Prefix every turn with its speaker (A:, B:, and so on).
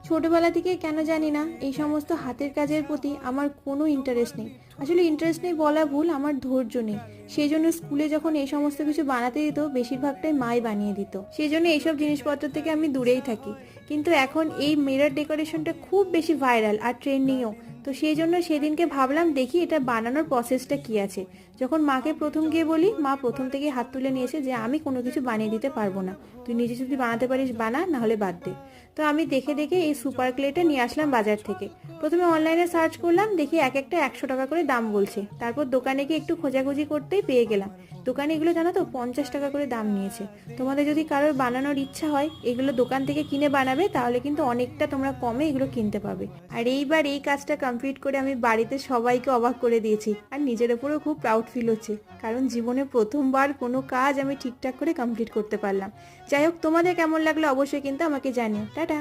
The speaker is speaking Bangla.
A: ছোটবেলা থেকে কেন জানি না এই সমস্ত হাতের কাজের প্রতি আমার কোনো ইন্টারেস্ট নেই। আসলে ইন্টারেস্ট নেই বলা ভুল, আমার ধৈর্য নেই। সেই জন্য স্কুলে যখন এই সমস্ত কিছু বানাতে দিত বেশিরভাগটাই মাই বানিয়ে দিত, সেই জন্য এইসব জিনিসপত্র থেকে আমি দূরেই থাকি। কিন্তু এখন এই মিরর ডেকোরেশনটা খুব বেশি ভাইরাল আর ট্রেন্ডিংও, তো সেই জন্য সেদিনকে ভাবলাম দেখি এটা বানানোর প্রসেসটা কি আছে। যখন মাকে প্রথম গিয়ে বলি, মা প্রথম থেকে হাত তুলে নিয়েছে যে আমি কোনো কিছু বানিয়ে দিতে পারবো না, তুই নিজে যদি বানাতে পারিস বানা, না হলে বাদ দে। তো আমি দেখে দেখে এই সুপার ক্লেটা নিয়ে আসলাম বাজার থেকে। প্রথমে অনলাইনে সার্চ করলাম, দেখি এক একটা 100 টাকা করে দাম বলছে। তারপর দোকানে গিয়ে একটু খোঁজাখুঁজি করতেই পেয়ে গেলাম। দোকানে এগুলো জানো তো 50 টাকা করে দাম নিয়েছে। তোমাদের যদি কারোর বানানোর ইচ্ছা হয় এগুলো দোকান থেকে কিনে বানাবে, তাহলে কিন্তু অনেকটা তোমরা কমে এগুলো কিনতে পাবে। আর এইবার এই কাজটা কমপ্লিট করে আমি বাড়িতে সবাইকে অবাক করে দিয়েছি, আর নিজের উপরেও খুব প্রাউড ফিল হচ্ছে, কারণ জীবনে প্রথমবার কোনো কাজ আমি ঠিকঠাক করে কমপ্লিট করতে পারলাম। যাই হোক, তোমাদের কেমন লাগলো অবশ্যই কিন্তু আমাকে জানিও। টাটা।